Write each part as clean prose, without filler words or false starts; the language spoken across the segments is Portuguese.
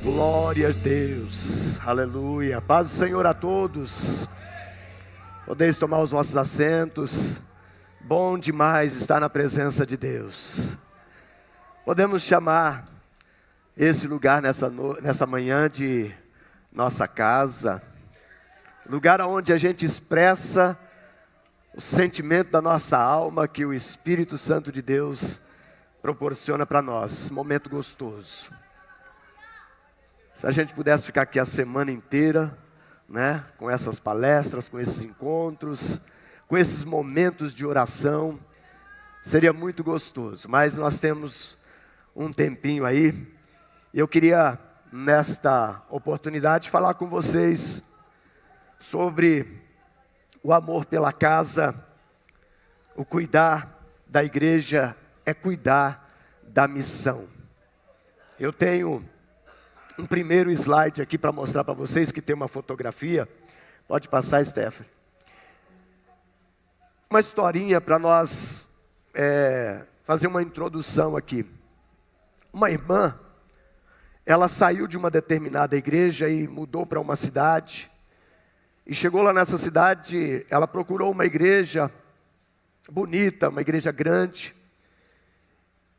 Glória a Deus, aleluia. Paz do Senhor a todos. Podeis tomar os vossos assentos. Bom demais estar na presença de Deus. Podemos chamar esse lugar nessa manhã de nossa casa, lugar onde a gente expressa o sentimento da nossa alma que o Espírito Santo de Deus proporciona para nós. Momento gostoso. Se a gente pudesse ficar aqui a semana inteira, né, com essas palestras, com esses encontros, com esses momentos de oração, seria muito gostoso. Mas nós temos um tempinho aí, e eu queria, nesta oportunidade, falar com vocês sobre o amor pela casa. O cuidar da igreja é cuidar da missão. Eu tenho um primeiro slide aqui para mostrar para vocês, que tem uma fotografia. Pode passar, Stephanie. Uma historinha para nós fazer uma introdução aqui. Uma irmã, ela saiu de uma determinada igreja e mudou para uma cidade. E chegou lá nessa cidade, ela procurou uma igreja bonita, uma igreja grande.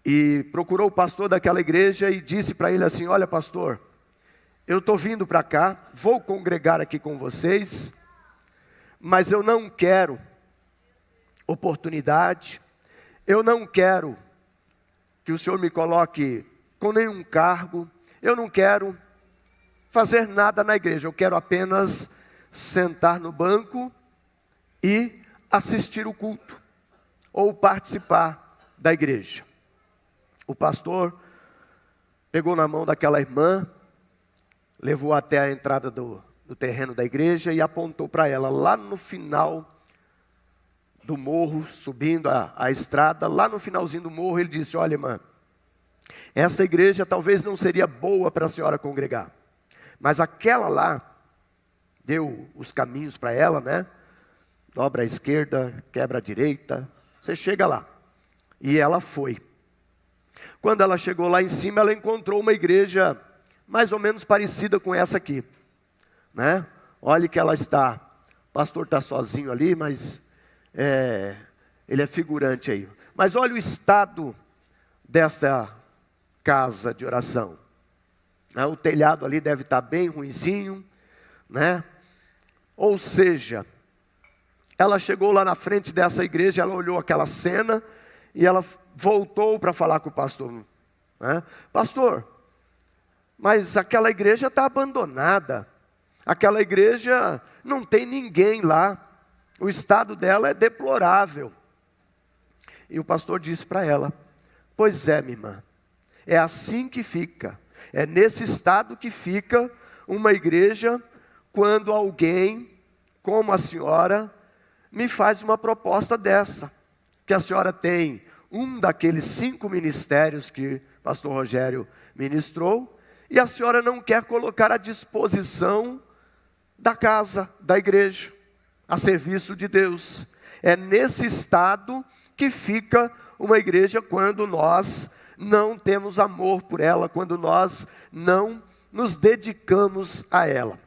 E procurou o pastor daquela igreja e disse para ele assim: olha, pastor, eu estou vindo para cá, vou congregar aqui com vocês, mas eu não quero oportunidade, eu não quero que o senhor me coloque com nenhum cargo, eu não quero fazer nada na igreja, eu quero apenas sentar no banco e assistir o culto, ou participar da igreja. O pastor pegou na mão daquela irmã, levou até a entrada do terreno da igreja e apontou para ela, lá no final do morro, subindo a estrada, lá no finalzinho do morro, ele disse: olha, irmã, essa igreja talvez não seria boa para a senhora congregar, mas aquela lá, deu os caminhos para ela, né? Dobra a esquerda, quebra a direita, você chega lá. E ela foi. Quando ela chegou lá em cima, ela encontrou uma igreja mais ou menos parecida com essa aqui, né? Olha que ela está, o pastor está sozinho ali, mas ele é figurante aí. Mas olha o estado desta casa de oração, né? O telhado ali deve estar bem ruinzinho, né? Ou seja, ela chegou lá na frente dessa igreja, ela olhou aquela cena e ela voltou para falar com o pastor, né? Pastor, mas aquela igreja está abandonada, aquela igreja não tem ninguém lá, o estado dela é deplorável. E o pastor disse para ela: pois é, minha irmã, é assim que fica, é nesse estado que fica uma igreja quando alguém, como a senhora, me faz uma proposta dessa, que a senhora tem um daqueles 5 ministérios que o pastor Rogério ministrou, e a senhora não quer colocar à disposição da casa, da igreja, a serviço de Deus. É nesse estado que fica uma igreja quando nós não temos amor por ela, quando nós não nos dedicamos a ela.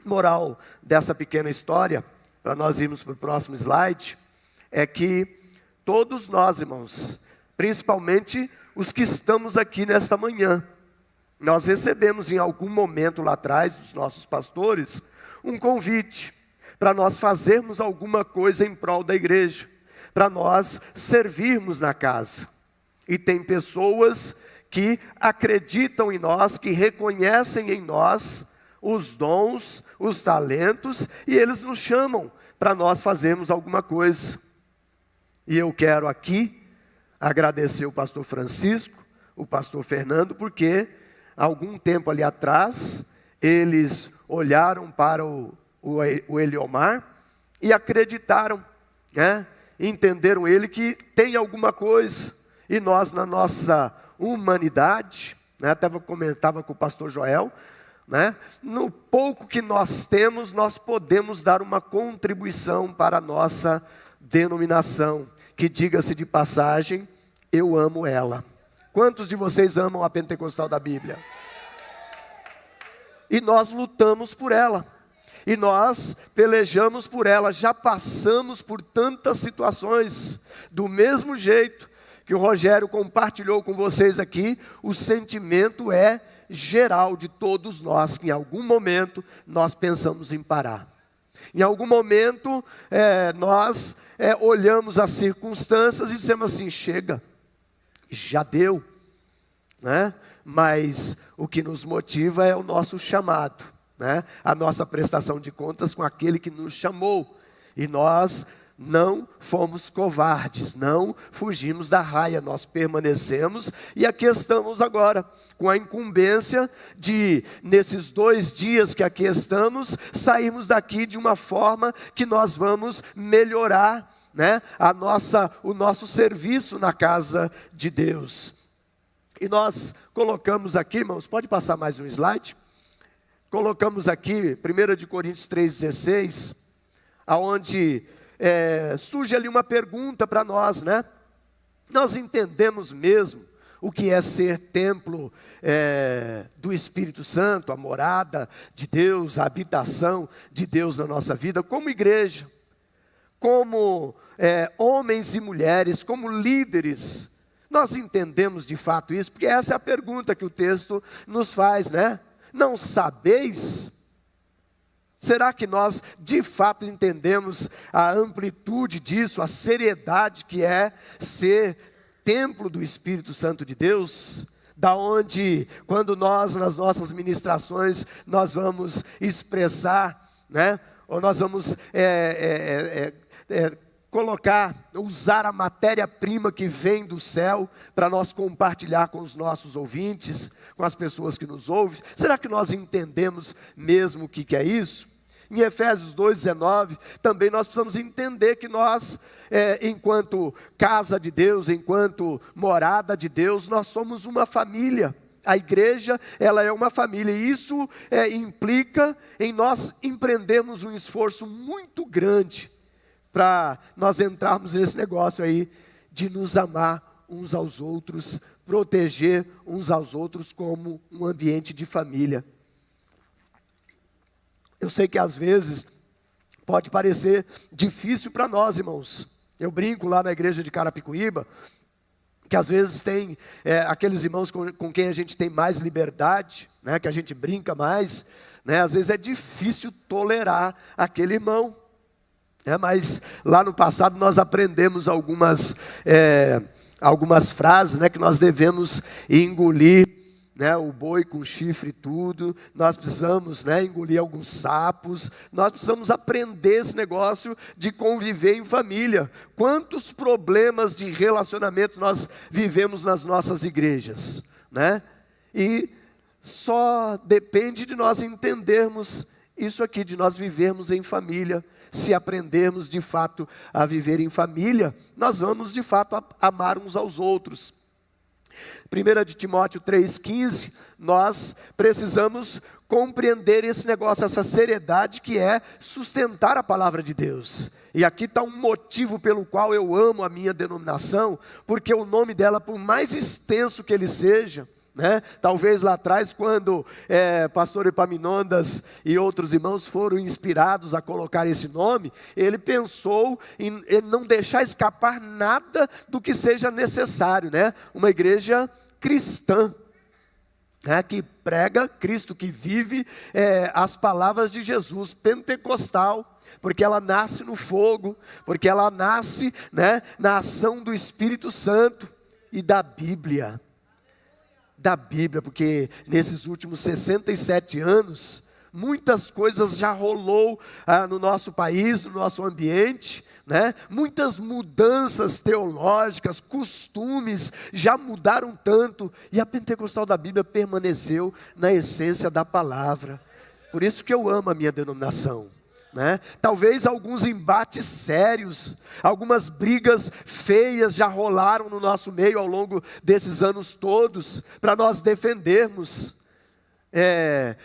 Moral dessa pequena história, para nós irmos para o próximo slide, é que todos nós, irmãos, principalmente os que estamos aqui nesta manhã, nós recebemos em algum momento lá atrás dos nossos pastores um convite para nós fazermos alguma coisa em prol da igreja, para nós servirmos na casa. E tem pessoas que acreditam em nós, que reconhecem em nós os dons, os talentos, e eles nos chamam para nós fazermos alguma coisa. E eu quero aqui agradecer o pastor Francisco, o pastor Fernando, porque algum tempo ali atrás, eles olharam para o Eliomar e acreditaram, né? Entenderam ele que tem alguma coisa, e nós na nossa humanidade, né? Até comentava com o pastor Joel, né? No pouco que nós temos, nós podemos dar uma contribuição para a nossa denominação, que, diga-se de passagem, eu amo ela. Quantos de vocês amam a Pentecostal da Bíblia? e nós lutamos por ela, e nós pelejamos por ela, já passamos por tantas situações, do mesmo jeito que o Rogério compartilhou com vocês aqui, o sentimento é geral de todos nós, que em algum momento nós pensamos em parar. Em algum momento nós olhamos as circunstâncias e dizemos assim, chega, já deu, né? Mas o que nos motiva é o nosso chamado, né? A nossa prestação de contas com aquele que nos chamou, e nós não fomos covardes, não fugimos da raia, nós permanecemos, e aqui estamos agora, com a incumbência de, nesses 2 dias que aqui estamos, sairmos daqui de uma forma que nós vamos melhorar, né, o nosso serviço na casa de Deus. E nós colocamos aqui, irmãos, pode passar mais um slide? Colocamos aqui, 1 Coríntios 3,16, aonde surge ali uma pergunta para nós, né? Nós entendemos mesmo o que é ser templo do Espírito Santo, a morada de Deus, a habitação de Deus na nossa vida, como igreja, como homens e mulheres, como líderes. Nós entendemos de fato isso, porque essa é a pergunta que o texto nos faz, né? Não sabeis? Será que nós de fato entendemos a amplitude disso, a seriedade que é ser templo do Espírito Santo de Deus? Da onde, quando nós, nas nossas ministrações, nós vamos expressar, né? Ou nós vamos usar a matéria-prima que vem do céu para nós compartilhar com os nossos ouvintes, com as pessoas que nos ouvem. Será que nós entendemos mesmo o que é isso? Em Efésios 2,19, também nós precisamos entender que nós, enquanto casa de Deus, enquanto morada de Deus, nós somos uma família. A igreja, ela é uma família, e isso implica em nós empreendermos um esforço muito grande para nós entrarmos nesse negócio aí de nos amar uns aos outros, proteger uns aos outros como um ambiente de família. Eu sei que às vezes pode parecer difícil para nós, irmãos. Eu brinco lá na igreja de Carapicuíba, que às vezes tem aqueles irmãos com quem a gente tem mais liberdade, né, que a gente brinca mais, né, às vezes é difícil tolerar aquele irmão. Mas lá no passado nós aprendemos algumas frases, né, que nós devemos engolir, né, o boi com chifre e tudo. Nós precisamos, né, engolir alguns sapos. Nós precisamos aprender esse negócio de conviver em família. Quantos problemas de relacionamento nós vivemos nas nossas igrejas, né? E só depende de nós entendermos isso aqui, de nós vivermos em família. Se aprendermos de fato a viver em família, nós vamos de fato amar uns aos outros. 1 de Timóteo 3,15, nós precisamos compreender esse negócio, essa seriedade que é sustentar a palavra de Deus. E aqui está um motivo pelo qual eu amo a minha denominação, porque o nome dela, por mais extenso que ele seja, né? Talvez lá atrás, quando pastor Epaminondas e outros irmãos foram inspirados a colocar esse nome, ele pensou em não deixar escapar nada do que seja necessário, né? Uma igreja cristã, né? Que prega Cristo, que vive as palavras de Jesus, pentecostal, porque ela nasce no fogo, porque ela nasce, né, na ação do Espírito Santo e da Bíblia. Porque nesses últimos 67 anos, muitas coisas já rolou no nosso país, no nosso ambiente, né? Muitas mudanças teológicas, costumes, já mudaram tanto, e a Pentecostal da Bíblia permaneceu na essência da palavra. Por isso que eu amo a minha denominação. Né? Talvez alguns embates sérios, algumas brigas feias já rolaram no nosso meio ao longo desses anos todos, para nós defendermos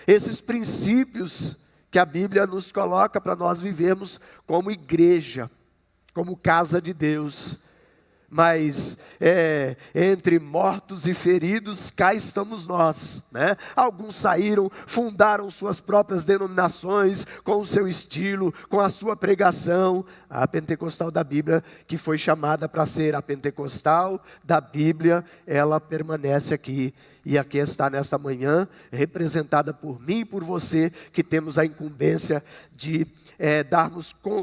esses princípios que a Bíblia nos coloca para nós vivermos como igreja, como casa de Deus. mas entre mortos e feridos, cá estamos nós, né? Alguns saíram, fundaram suas próprias denominações, com o seu estilo, com a sua pregação. A pentecostal da Bíblia, que foi chamada para ser a pentecostal da Bíblia, ela permanece aqui. E aqui está nesta manhã, representada por mim e por você, que temos a incumbência de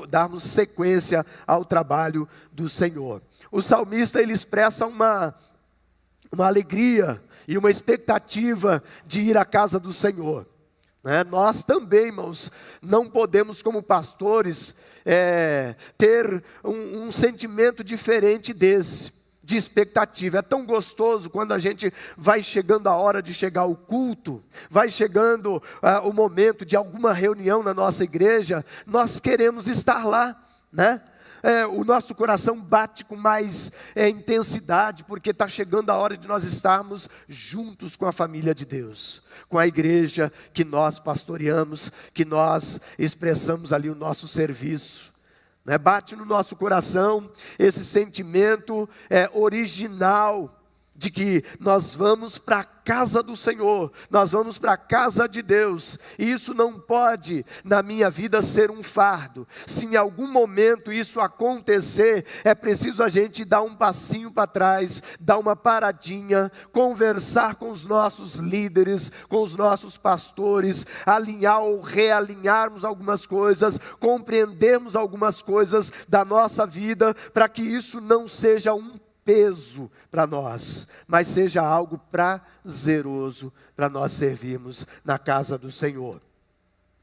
darmos sequência ao trabalho do Senhor. O salmista, ele expressa uma alegria e uma expectativa de ir à casa do Senhor. Nós também, irmãos, não podemos como pastores ter um sentimento diferente desse, de expectativa. É tão gostoso quando a gente vai chegando a hora de chegar ao culto, vai chegando o momento de alguma reunião na nossa igreja, nós queremos estar lá, né? O nosso coração bate com mais intensidade, porque está chegando a hora de nós estarmos juntos com a família de Deus, com a igreja que nós pastoreamos, que nós expressamos ali o nosso serviço. Bate no nosso coração esse sentimento original de que nós vamos para a casa do Senhor, nós vamos para a casa de Deus, e isso não pode na minha vida ser um fardo. Se em algum momento isso acontecer, é preciso a gente dar um passinho para trás, dar uma paradinha, conversar com os nossos líderes, com os nossos pastores, alinhar ou realinharmos algumas coisas, compreendermos algumas coisas da nossa vida, para que isso não seja um peso para nós, mas seja algo prazeroso para nós servirmos na casa do Senhor.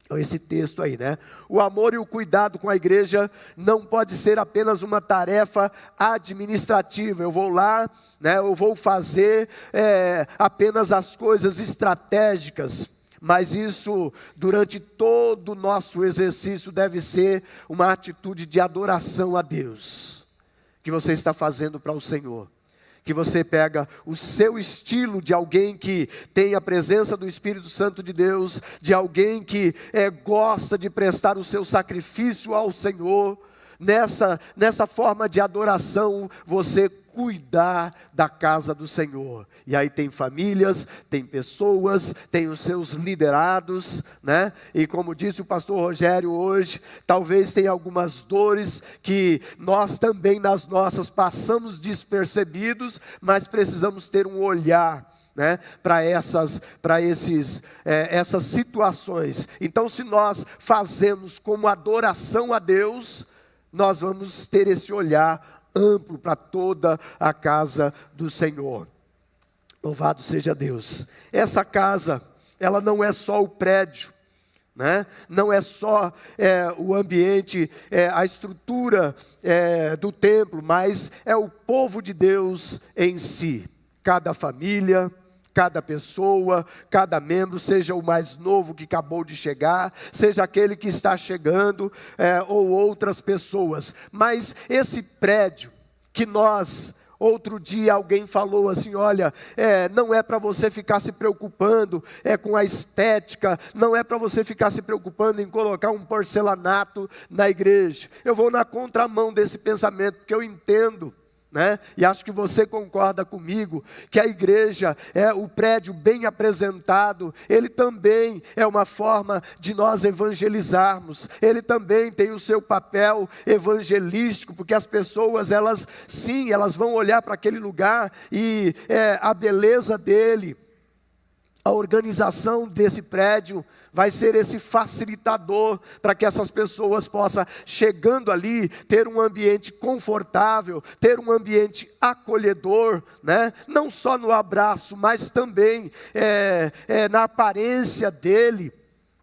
Então, esse texto aí, né? O amor e o cuidado com a igreja não pode ser apenas uma tarefa administrativa. Eu vou lá, né? Eu vou fazer apenas as coisas estratégicas. Mas isso, durante todo o nosso exercício, deve ser uma atitude de adoração a Deus, que você está fazendo para o Senhor, que você pega o seu estilo de alguém que tem a presença do Espírito Santo de Deus, de alguém que gosta de prestar o seu sacrifício ao Senhor, nessa forma de adoração, você cuidar da casa do Senhor. E aí tem famílias, tem pessoas, tem os seus liderados, né? E como disse o pastor Rogério hoje, talvez tenha algumas dores que nós também nas nossas passamos despercebidos, mas precisamos ter um olhar, né, para essas situações. Então, se nós fazemos como adoração a Deus, nós vamos ter esse olhar amplo para toda a casa do Senhor. Louvado seja Deus. Essa casa, ela não é só o prédio, né? Não é só o ambiente, a estrutura do templo, mas é o povo de Deus em si. Cada família, cada pessoa, cada membro, seja o mais novo que acabou de chegar, seja aquele que está chegando, ou outras pessoas. Mas esse prédio que nós, outro dia alguém falou assim, olha, não é para você ficar se preocupando com a estética, não é para você ficar se preocupando em colocar um porcelanato na igreja. Eu vou na contramão desse pensamento, porque eu entendo, né? E acho que você concorda comigo, que a igreja o prédio bem apresentado, ele também é uma forma de nós evangelizarmos, ele também tem o seu papel evangelístico, porque as pessoas, elas vão olhar para aquele lugar e a beleza dele, a organização desse prédio vai ser esse facilitador para que essas pessoas possam, chegando ali, ter um ambiente confortável, ter um ambiente acolhedor, né? Não só no abraço, mas também na aparência dele,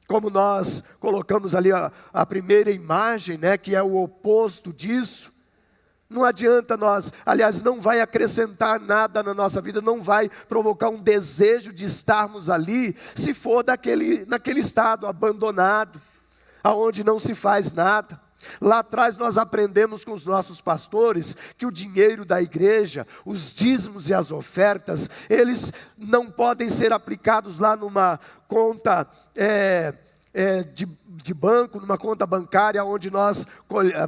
como nós colocamos ali a primeira imagem, né? Que é o oposto disso. Não adianta não vai acrescentar nada na nossa vida, não vai provocar um desejo de estarmos ali, se for naquele estado abandonado, aonde não se faz nada. Lá atrás nós aprendemos com os nossos pastores que o dinheiro da igreja, os dízimos e as ofertas, eles não podem ser aplicados lá numa conta de banco, numa conta bancária, onde nós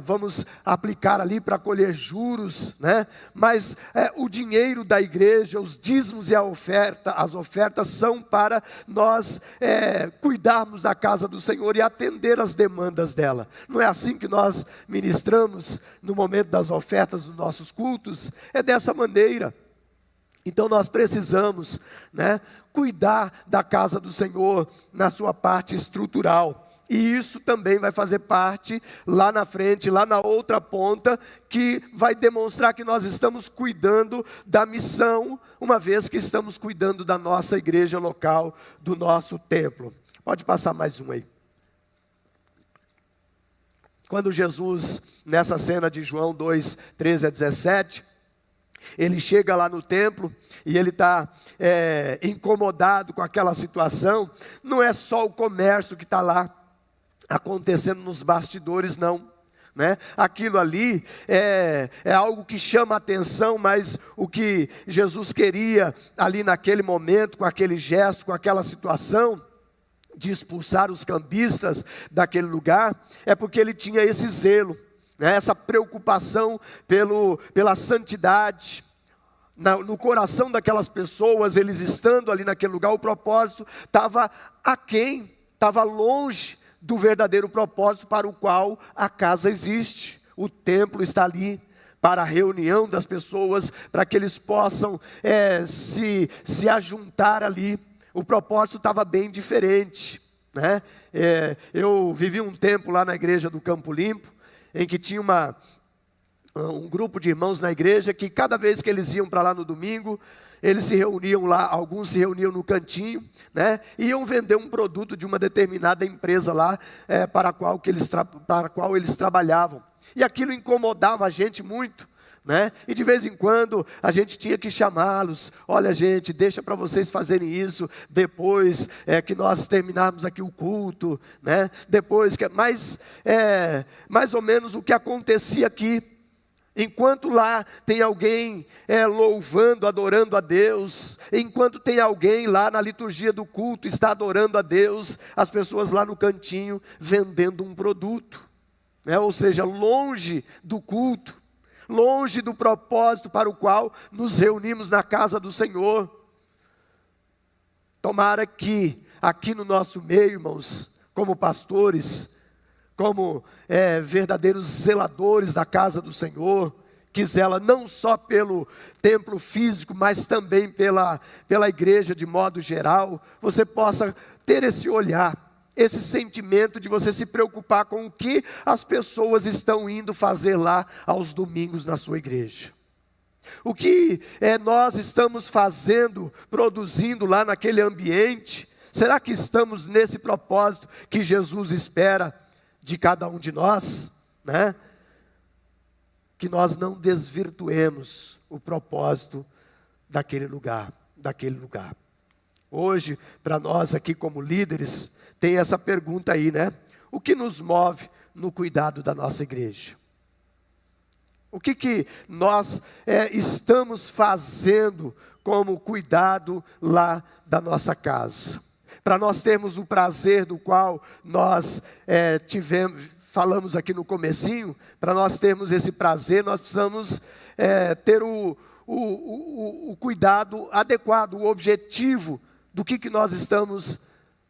vamos aplicar ali para colher juros, né? Mas o dinheiro da igreja, os dízimos e as ofertas são para nós cuidarmos da casa do Senhor e atender as demandas dela. Não é assim que nós ministramos no momento das ofertas dos nossos cultos? É dessa maneira. Então nós precisamos, né, cuidar da casa do Senhor na sua parte estrutural. E isso também vai fazer parte lá na frente, lá na outra ponta, que vai demonstrar que nós estamos cuidando da missão, uma vez que estamos cuidando da nossa igreja local, do nosso templo. Pode passar mais um aí. Quando Jesus, nessa cena de João 2, 13 a 17... ele chega lá no templo e ele está incomodado com aquela situação. Não é só o comércio que está lá acontecendo nos bastidores, não. Né? Aquilo ali é algo que chama a atenção, mas o que Jesus queria ali naquele momento, com aquele gesto, com aquela situação de expulsar os cambistas daquele lugar, é porque ele tinha esse zelo, né? Essa preocupação pela santidade, no coração daquelas pessoas, eles estando ali naquele lugar, o propósito estava aquém, estava longe do verdadeiro propósito para o qual a casa existe. O templo está ali para a reunião das pessoas, para que eles possam se ajuntar ali. O propósito estava bem diferente, né? Eu vivi um tempo lá na igreja do Campo Limpo, em que tinha um grupo de irmãos na igreja, que cada vez que eles iam para lá no domingo, eles se reuniam lá, alguns se reuniam no cantinho, né? Iam vender um produto de uma determinada empresa lá, para a qual eles trabalhavam. E aquilo incomodava a gente muito, né? E de vez em quando a gente tinha que chamá-los. Olha, gente, deixa para vocês fazerem isso depois que nós terminarmos aqui o culto, né? Mas mais ou menos o que acontecia aqui. Enquanto lá tem alguém louvando, adorando a Deus, enquanto tem alguém lá na liturgia do culto está adorando a Deus, as pessoas lá no cantinho vendendo um produto, né? Ou seja, longe do culto, longe do propósito para o qual nos reunimos na casa do Senhor. Tomara que aqui no nosso meio, irmãos, como pastores, como verdadeiros zeladores da casa do Senhor, que zela não só pelo templo físico, mas também pela igreja de modo geral, você possa ter esse olhar, esse sentimento de você se preocupar com o que as pessoas estão indo fazer lá aos domingos na sua igreja. O que nós estamos fazendo, produzindo lá naquele ambiente? Será que estamos nesse propósito que Jesus espera de cada um de nós, né? Que nós não desvirtuemos o propósito daquele lugar. Hoje, para nós aqui como líderes, tem essa pergunta aí, né? O que nos move no cuidado da nossa igreja? O que nós estamos fazendo como cuidado lá da nossa casa? Para nós termos o prazer do qual nós falamos aqui no comecinho, para nós termos esse prazer, nós precisamos ter o cuidado adequado, o objetivo do que nós estamos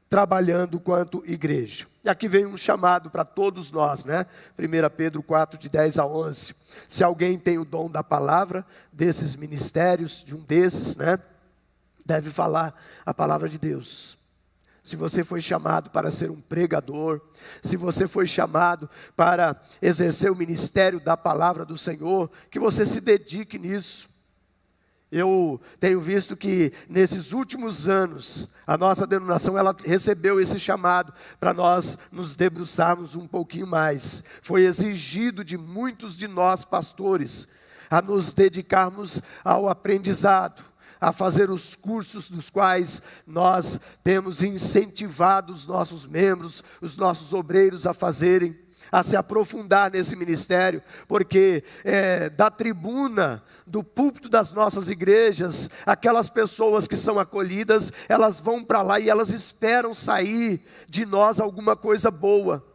trabalhando quanto igreja. E aqui vem um chamado para todos nós, né? 1 Pedro 4, de 10 a 11. Se alguém tem o dom da palavra, desses ministérios, de um desses, né? Deve falar a palavra de Deus. Se você foi chamado para ser um pregador, se você foi chamado para exercer o ministério da palavra do Senhor, que você se dedique nisso. Eu tenho visto que nesses últimos anos, a nossa denominação ela recebeu esse chamado para nós nos debruçarmos um pouquinho mais. Foi exigido de muitos de nós pastores a nos dedicarmos ao aprendizado, a fazer os cursos dos quais nós temos incentivado os nossos membros, os nossos obreiros a fazerem. a se aprofundar nesse ministério, porque da tribuna, do púlpito das nossas igrejas, aquelas pessoas que são acolhidas, elas vão para lá e elas esperam sair de nós alguma coisa boa.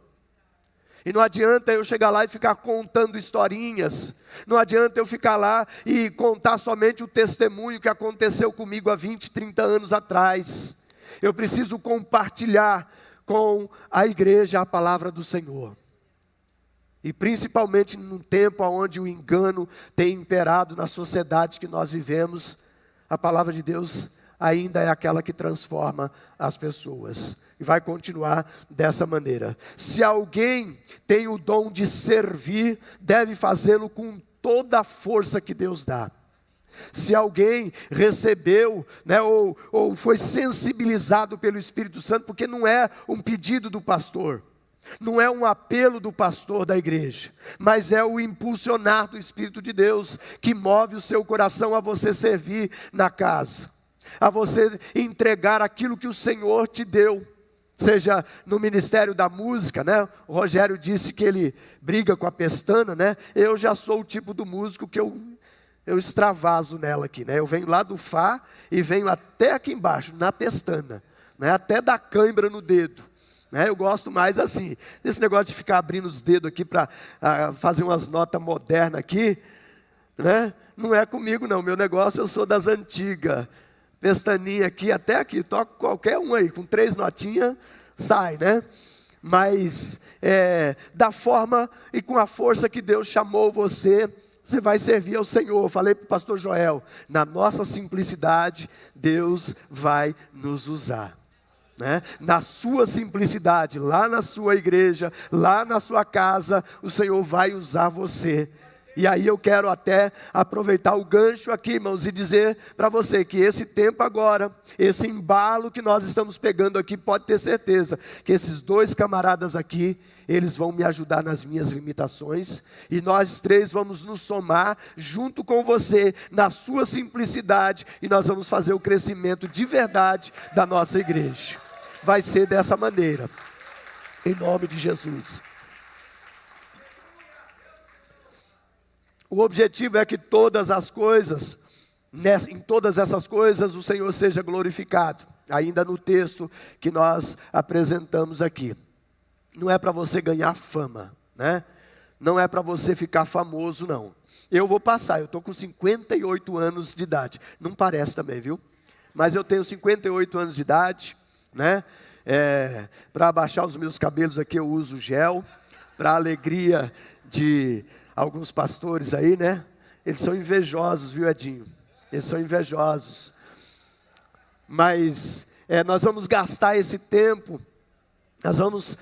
E não adianta eu chegar lá e ficar contando historinhas, não adianta eu ficar lá e contar somente o testemunho que aconteceu comigo há 20, 30 anos atrás. Eu preciso compartilhar com a igreja a palavra do Senhor. E principalmente num tempo onde o engano tem imperado na sociedade que nós vivemos, a palavra de Deus ainda é aquela que transforma as pessoas. E vai continuar dessa maneira. Se alguém tem o dom de servir, deve fazê-lo com toda a força que Deus dá. Se alguém recebeu, ou foi sensibilizado pelo Espírito Santo, porque não é um pedido do pastor, não é um apelo do pastor da igreja, mas é o impulsionar do Espírito de Deus, que move o seu coração a você servir na casa, a você entregar aquilo que o Senhor te deu, seja no ministério da música, o Rogério disse que ele briga com a pestana, eu já sou o tipo do músico que eu extravaso nela aqui, eu venho lá do Fá e venho até aqui embaixo, na pestana, até dar cãibra no dedo. Eu gosto mais assim, desse negócio de ficar abrindo os dedos aqui para fazer umas notas modernas aqui, não é comigo não, meu negócio eu sou das antigas, pestaninha aqui, até aqui, toco qualquer um aí, com 3 notinhas, sai, mas da forma e com a força que Deus chamou você vai servir ao Senhor. Eu falei para o pastor Joel, na nossa simplicidade, Deus vai nos usar. Na sua simplicidade, lá na sua igreja, lá na sua casa, o Senhor vai usar você. E aí eu quero até aproveitar o gancho aqui, irmãos, e dizer para você que esse tempo agora, esse embalo que nós estamos pegando aqui, pode ter certeza que esses 2 camaradas aqui, eles vão me ajudar nas minhas limitações, e nós 3 vamos nos somar junto com você, na sua simplicidade, e nós vamos fazer o crescimento de verdade da nossa igreja. Vai ser dessa maneira, em nome de Jesus. O objetivo é que todas as coisas, em todas essas coisas, o Senhor seja glorificado. Ainda no texto que nós apresentamos aqui. Não é para você ganhar fama, não é para você ficar famoso, não. Eu vou passar, eu estou com 58 anos de idade. Não parece também, viu? Mas eu tenho 58 anos de idade, para abaixar os meus cabelos aqui eu uso gel, para a alegria de alguns pastores aí, eles são invejosos, viu, Edinho? Eles são invejosos. Mas nós vamos gastar esse tempo, nós vamos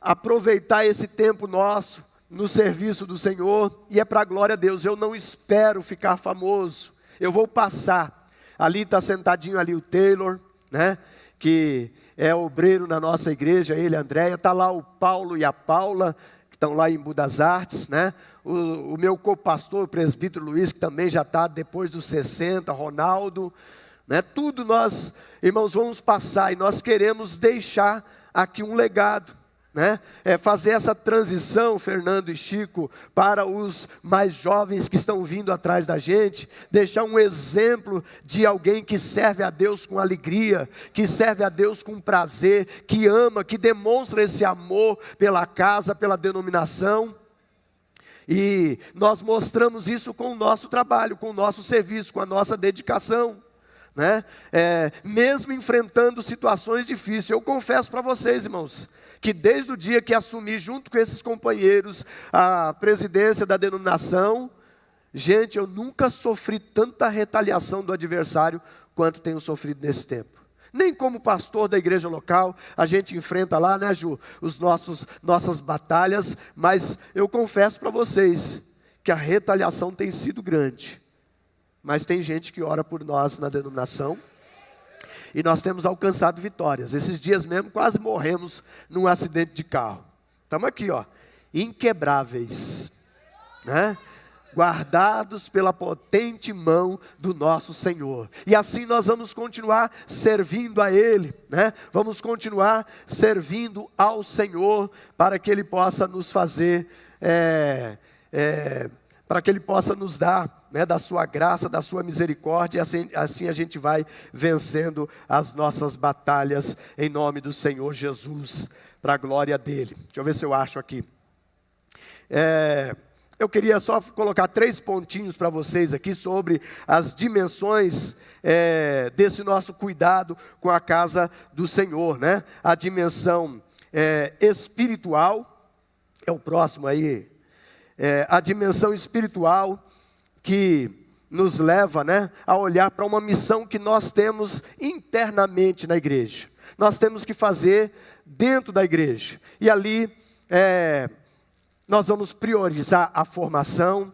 aproveitar esse tempo nosso no serviço do Senhor, e é para a glória a Deus. Eu não espero ficar famoso, eu vou passar. Ali está sentadinho ali o Taylor, que é obreiro na nossa igreja, ele, a Andréia, está lá o Paulo e a Paula, que estão lá em Budas Artes, o meu co-pastor, o presbítero Luiz, que também já está depois dos 60, Ronaldo, tudo nós, irmãos, vamos passar, e nós queremos deixar aqui um legado, fazer essa transição, Fernando e Chico, para os mais jovens que estão vindo atrás da gente, deixar um exemplo de alguém que serve a Deus com alegria, que serve a Deus com prazer, que ama, que demonstra esse amor pela casa, pela denominação. E nós mostramos isso com o nosso trabalho, com o nosso serviço, com a nossa dedicação, mesmo enfrentando situações difíceis. Eu confesso para vocês, irmãos, que desde o dia que assumi junto com esses companheiros a presidência da denominação, gente, eu nunca sofri tanta retaliação do adversário quanto tenho sofrido nesse tempo. Nem como pastor da igreja local, a gente enfrenta lá, Ju, nossas batalhas, mas eu confesso para vocês que a retaliação tem sido grande. Mas tem gente que ora por nós na denominação, e nós temos alcançado vitórias. Esses dias mesmo quase morremos num acidente de carro. Estamos aqui, inquebráveis, guardados pela potente mão do nosso Senhor. E assim nós vamos continuar servindo a Ele, né? Vamos continuar servindo ao Senhor, para que Ele possa nos fazer, para que Ele possa nos dar, né, da sua graça, da sua misericórdia, e assim a gente vai vencendo as nossas batalhas, em nome do Senhor Jesus, para a glória dEle. Deixa eu ver se eu acho aqui. Eu queria só colocar 3 pontinhos para vocês aqui sobre as dimensões desse nosso cuidado com a casa do Senhor, né? A dimensão espiritual, é o próximo aí, a dimensão espiritual que nos leva, né, a olhar para uma missão que nós temos internamente na igreja. Nós temos que fazer dentro da igreja, e ali nós vamos priorizar a formação,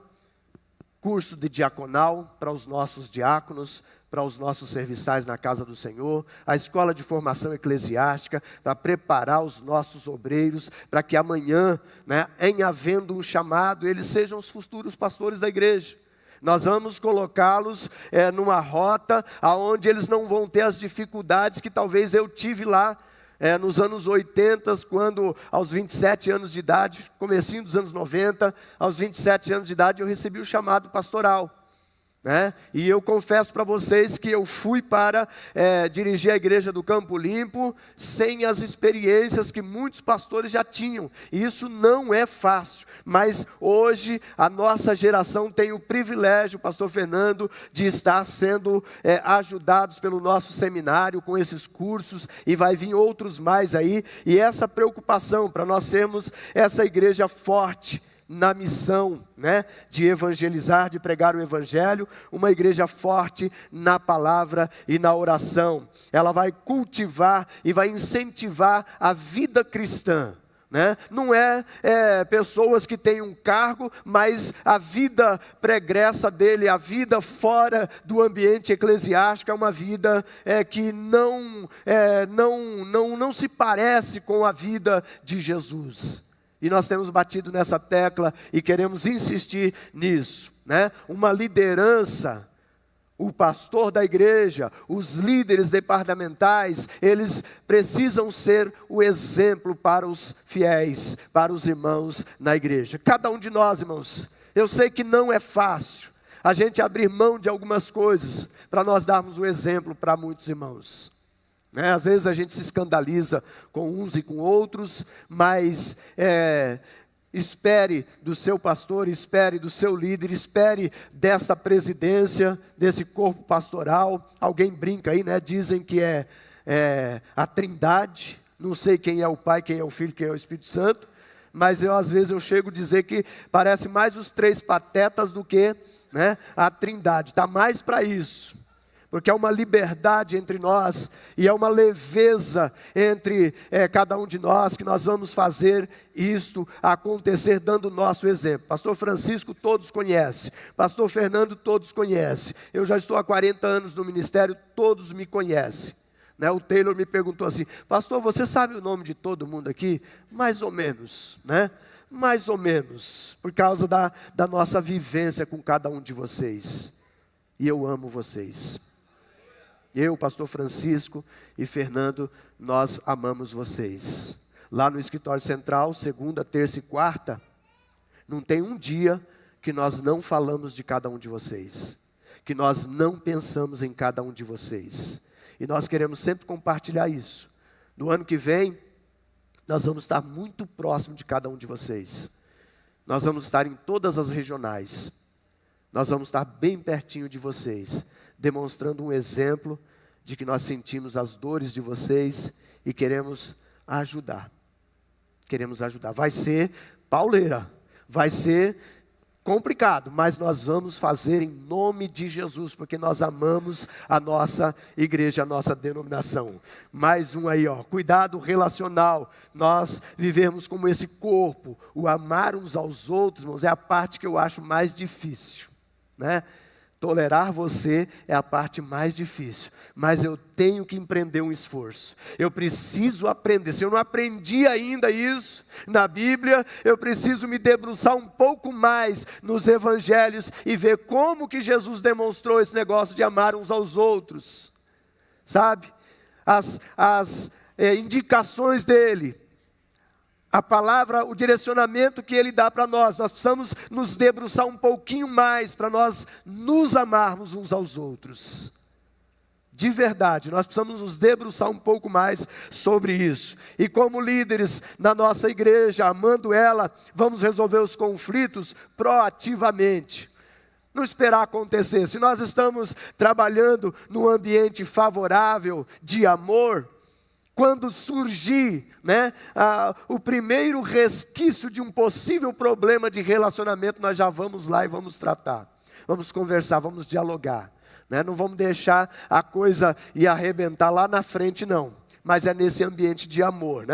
curso de diaconal para os nossos diáconos, para os nossos serviçais na casa do Senhor, a escola de formação eclesiástica, para preparar os nossos obreiros, para que amanhã, né, em havendo um chamado, eles sejam os futuros pastores da igreja. Nós vamos colocá-los numa rota onde eles não vão ter as dificuldades que talvez eu tive lá, nos anos 80, quando aos 27 anos de idade, comecinho dos anos 90, aos 27 anos de idade eu recebi o chamado pastoral, né? E eu confesso para vocês que eu fui para dirigir a igreja do Campo Limpo sem as experiências que muitos pastores já tinham, e isso não é fácil, mas hoje a nossa geração tem o privilégio, pastor Fernando, de estar sendo ajudados pelo nosso seminário com esses cursos, e vai vir outros mais aí, e essa preocupação para nós sermos essa igreja forte na missão, né, de evangelizar, de pregar o evangelho, uma igreja forte na palavra e na oração. Ela vai cultivar e vai incentivar a vida cristã, né? Não é pessoas que têm um cargo, mas a vida pregressa dele, a vida fora do ambiente eclesiástico, é uma vida que não se parece com a vida de Jesus. E nós temos batido nessa tecla e queremos insistir nisso, né? Uma liderança, o pastor da igreja, os líderes departamentais, eles precisam ser o exemplo para os fiéis, para os irmãos na igreja. Cada um de nós, irmãos, eu sei que não é fácil a gente abrir mão de algumas coisas para nós darmos o exemplo para muitos irmãos. Às vezes a gente se escandaliza com uns e com outros, mas espere do seu pastor, espere do seu líder, espere dessa presidência, desse corpo pastoral. Alguém brinca aí, né? Dizem que é a Trindade, não sei quem é o Pai, quem é o Filho, quem é o Espírito Santo, mas às vezes eu chego a dizer que parece mais os 3 patetas do que, né, a Trindade, está mais para isso. Porque é uma liberdade entre nós, e é uma leveza entre cada um de nós, que nós vamos fazer isto acontecer dando o nosso exemplo. Pastor Francisco todos conhecem, pastor Fernando todos conhecem, eu já estou há 40 anos no ministério, todos me conhecem, né? O Taylor me perguntou assim: pastor, você sabe o nome de todo mundo aqui? Mais ou menos, né? Mais ou menos, por causa da nossa vivência com cada um de vocês, e eu amo vocês. Eu, pastor Francisco e Fernando, nós amamos vocês. Lá no escritório central, segunda, terça e quarta, não tem um dia que nós não falamos de cada um de vocês, que nós não pensamos em cada um de vocês. E nós queremos sempre compartilhar isso. No ano que vem, nós vamos estar muito próximo de cada um de vocês. Nós vamos estar em todas as regionais. Nós vamos estar bem pertinho de vocês, demonstrando um exemplo de que nós sentimos as dores de vocês e queremos ajudar. Queremos ajudar. Vai ser pauleira, vai ser complicado, mas nós vamos fazer em nome de Jesus, porque nós amamos a nossa igreja, a nossa denominação. Mais um aí, cuidado relacional. Nós vivemos como esse corpo, o amar uns aos outros, irmãos, é a parte que eu acho mais difícil, né? Tolerar você é a parte mais difícil, mas eu tenho que empreender um esforço. Eu preciso aprender. Se eu não aprendi ainda isso na Bíblia, eu preciso me debruçar um pouco mais nos evangelhos e ver como que Jesus demonstrou esse negócio de amar uns aos outros. Sabe? As indicações dele. A palavra, o direcionamento que Ele dá para nós. Nós precisamos nos debruçar um pouquinho mais para nós nos amarmos uns aos outros. De verdade, nós precisamos nos debruçar um pouco mais sobre isso. E como líderes na nossa igreja, amando ela, vamos resolver os conflitos proativamente. Não esperar acontecer. Se nós estamos trabalhando num ambiente favorável de amor, quando surgir o primeiro resquício de um possível problema de relacionamento, nós já vamos lá e vamos tratar. Vamos conversar, vamos dialogar. Não vamos deixar a coisa ir arrebentar lá na frente, não. Mas é nesse ambiente de amor.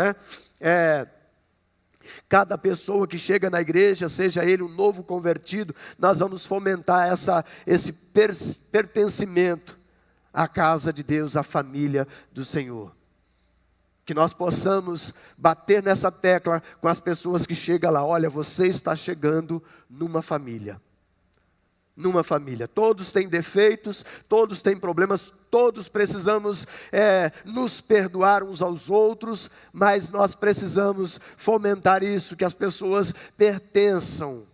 Cada pessoa que chega na igreja, seja ele um novo convertido, nós vamos fomentar esse pertencimento à casa de Deus, à família do Senhor. Que nós possamos bater nessa tecla com as pessoas que chegam lá. Olha, você está chegando numa família. Numa família. Todos têm defeitos, todos têm problemas, todos precisamos nos perdoar uns aos outros, mas nós precisamos fomentar isso, que as pessoas pertençam.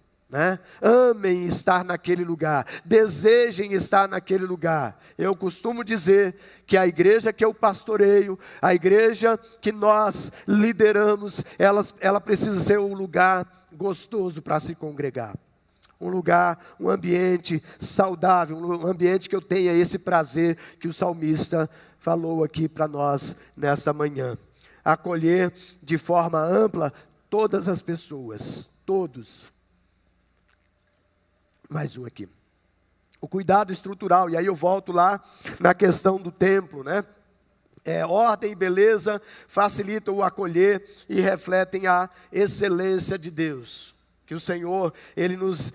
Amem estar naquele lugar, desejem estar naquele lugar. Eu costumo dizer que a igreja que eu pastoreio, a igreja que nós lideramos, ela precisa ser um lugar gostoso para se congregar. Um lugar, um ambiente saudável, um ambiente que eu tenha esse prazer que o salmista falou aqui para nós nesta manhã. Acolher de forma ampla todas as pessoas, todos. Mais um aqui. O cuidado estrutural, e aí eu volto lá na questão do templo, ordem e beleza facilitam o acolher e refletem a excelência de Deus. Que o Senhor, Ele nos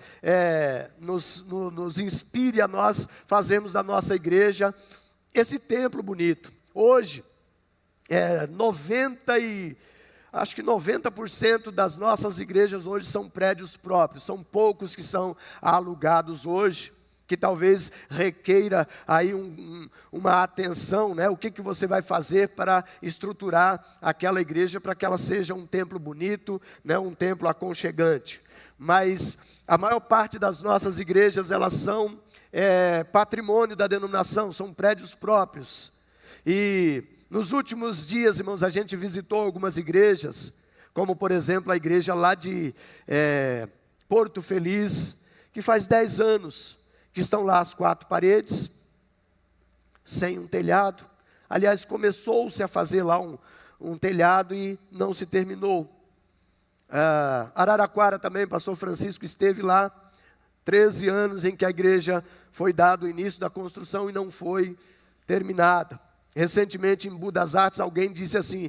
inspire a nós fazermos da nossa igreja esse templo bonito. Hoje, 90% das nossas igrejas hoje são prédios próprios. São poucos que são alugados hoje, que talvez requeira aí uma atenção, O que você vai fazer para estruturar aquela igreja para que ela seja um templo bonito, um templo aconchegante. Mas a maior parte das nossas igrejas, elas são patrimônio da denominação, são prédios próprios. E nos últimos dias, irmãos, a gente visitou algumas igrejas, como por exemplo a igreja lá de Porto Feliz, que faz 10 anos que estão lá as 4 paredes, sem um telhado. Aliás, começou-se a fazer lá um telhado e não se terminou. Araraquara também, pastor Francisco esteve lá, 13 anos em que a igreja foi dado o início da construção e não foi terminada. Recentemente em Budas Artes alguém disse assim,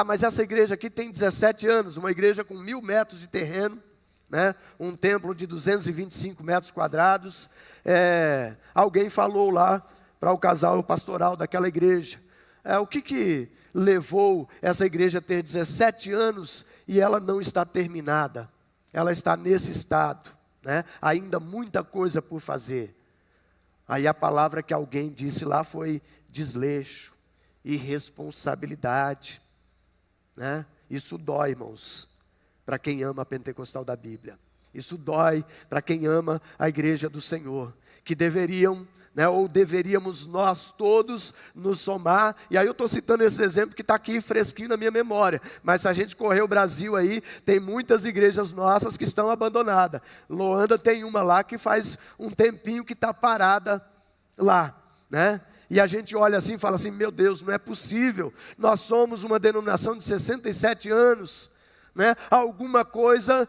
mas essa igreja aqui tem 17 anos, uma igreja com 1.000 metros de terreno, um templo de 225 metros quadrados, alguém falou lá para o casal pastoral daquela igreja, o que levou essa igreja a ter 17 anos e ela não está terminada, ela está nesse estado, ainda muita coisa por fazer. Aí a palavra que alguém disse lá foi desleixo, irresponsabilidade, Isso dói, irmãos, para quem ama a Pentecostal da Bíblia. Isso dói para quem ama a igreja do Senhor, que deveriam, ou deveríamos nós todos nos somar. E aí eu estou citando esse exemplo que está aqui fresquinho na minha memória, mas se a gente correr o Brasil aí, tem muitas igrejas nossas que estão abandonadas. Loanda tem uma lá que faz um tempinho que está parada lá, E a gente olha assim e fala assim, meu Deus, não é possível, nós somos uma denominação de 67 anos, alguma coisa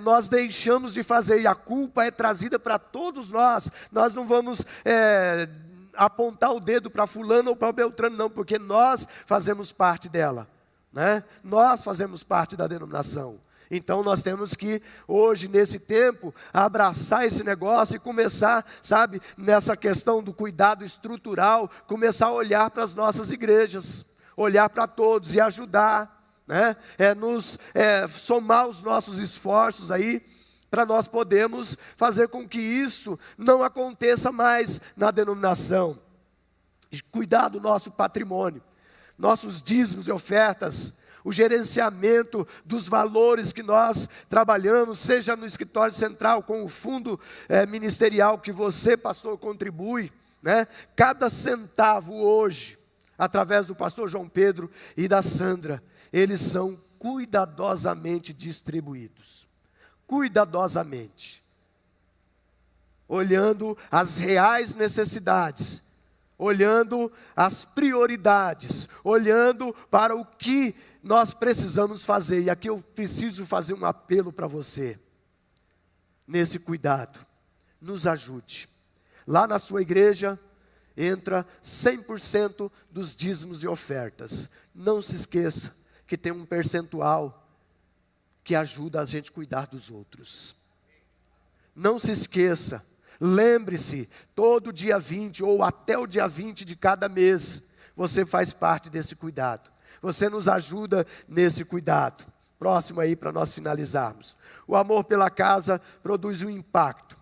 nós deixamos de fazer, e a culpa é trazida para todos nós não vamos apontar o dedo para fulano ou para Beltrano não, porque nós fazemos parte dela, nós fazemos parte da denominação. Então nós temos que, hoje, nesse tempo, abraçar esse negócio e começar, sabe, nessa questão do cuidado estrutural, começar a olhar para as nossas igrejas, olhar para todos e ajudar, né? Somar os nossos esforços aí, para nós podermos fazer com que isso não aconteça mais na denominação. Cuidar do nosso patrimônio, nossos dízimos e ofertas, o gerenciamento dos valores que nós trabalhamos, seja no escritório central, com o fundo ministerial que você, pastor, contribui, né? Cada centavo hoje, através do pastor João Pedro e da Sandra, eles são cuidadosamente distribuídos. Cuidadosamente. Olhando as reais necessidades, olhando as prioridades, olhando para o que nós precisamos fazer. E aqui eu preciso fazer um apelo para você. Nesse cuidado, nos ajude. Lá na sua igreja, entra 100% dos dízimos e ofertas. Não se esqueça que tem um percentual que ajuda a gente a cuidar dos outros. Não se esqueça. Lembre-se, todo dia 20 ou até o dia 20 de cada mês, você faz parte desse cuidado. Você nos ajuda nesse cuidado. Próximo aí para nós finalizarmos. O amor pela casa produz um impacto.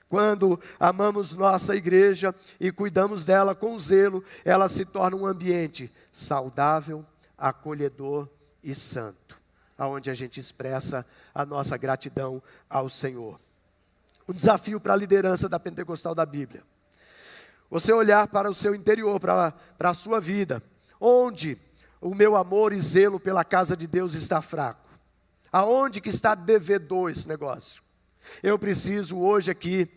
Quando amamos nossa igreja e cuidamos dela com zelo, ela se torna um ambiente saudável, acolhedor e santo, aonde a gente expressa a nossa gratidão ao Senhor. Um desafio para a liderança da Pentecostal da Bíblia. Você olhar para o seu interior, para a sua vida. Onde o meu amor e zelo pela casa de Deus está fraco? Aonde que está devedor esse negócio? Eu preciso hoje aqui,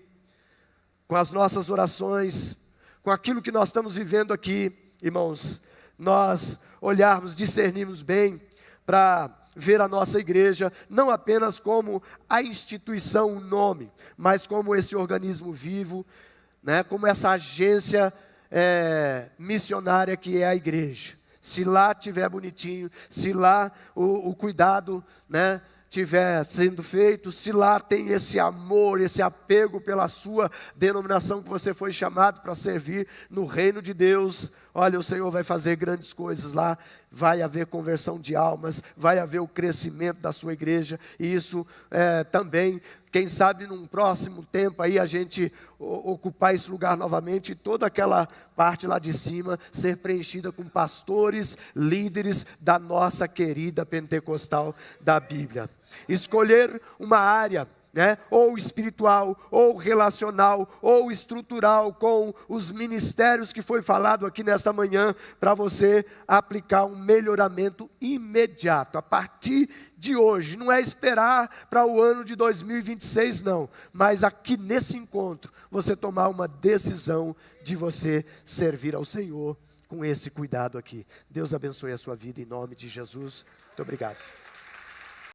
com as nossas orações, com aquilo que nós estamos vivendo aqui, irmãos, nós olharmos, discernirmos bem para ver a nossa igreja, não apenas como a instituição, o nome, mas como esse organismo vivo, né, como essa agência missionária que é a igreja. Se lá estiver bonitinho, se lá o cuidado, né, estiver sendo feito, se lá tem esse amor, esse apego pela sua denominação que você foi chamado para servir no reino de Deus, olha, o Senhor vai fazer grandes coisas lá, vai haver conversão de almas, vai haver o crescimento da sua igreja, e isso também, quem sabe num próximo tempo aí a gente ocupar esse lugar novamente, e toda aquela parte lá de cima ser preenchida com pastores, líderes da nossa querida Pentecostal da Bíblia. Escolher uma área, né, ou espiritual, ou relacional, ou estrutural, com os ministérios que foi falado aqui nesta manhã, para você aplicar um melhoramento imediato, a partir de hoje. Não é esperar para o ano de 2026 não, mas aqui nesse encontro, você tomar uma decisão de você servir ao Senhor com esse cuidado aqui. Deus abençoe a sua vida em nome de Jesus. Muito obrigado.